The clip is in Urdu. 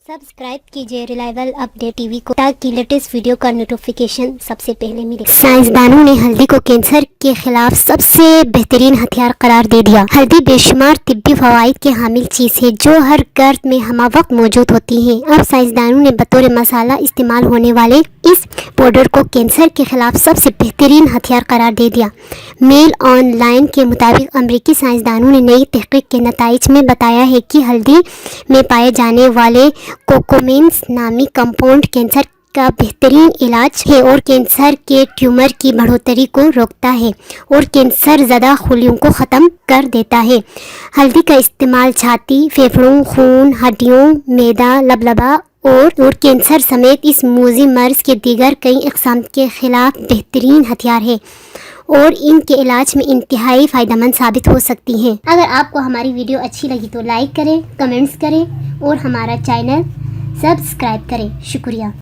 سبسکرائب کیجیے ریلائبل اپڈیٹ ٹی وی کو تاکہ لیٹسٹ ویڈیو کا نوٹیفیکیشن سب سے پہلے ملے۔ سائنسدانوں نے ہلدی کو کینسر کے خلاف سب سے بہترین ہتھیار قرار دے دیا۔ ہلدی بے شمار طبی فوائد کے حامل چیز ہے جو ہر گرد میں ہمہ وقت موجود ہوتی ہے۔ اب سائنسدانوں نے بطور مسالہ استعمال ہونے والے اس پاؤڈر کو کینسر کے خلاف سب سے بہترین ہتھیار قرار دے دیا۔ میل آن لائن کے مطابق امریکی سائنسدانوں نے نئی تحقیق کے نتائج میں بتایا ہے کہ ہلدی میں پائے جانے والے کوکومینس نامی کمپاؤنڈ کینسر کا بہترین علاج ہے اور کینسر کے ٹیومر کی بڑھوتری کو روکتا ہے اور کینسر زدہ خلیوں کو ختم کر دیتا ہے۔ ہلدی کا استعمال چھاتی، پھیپھڑوں، خون، ہڈیوں، معدہ، لبلبہ اور کینسر سمیت اس موذی مرض کے دیگر کئی اقسام کے خلاف بہترین ہتھیار ہے اور ان کے علاج میں انتہائی فائدہ مند ثابت ہو سکتی ہیں۔ اگر آپ کو ہماری ویڈیو اچھی لگی تو لائک کریں، کمنٹس کریں اور ہمارا چینل سبسکرائب کریں۔ شکریہ۔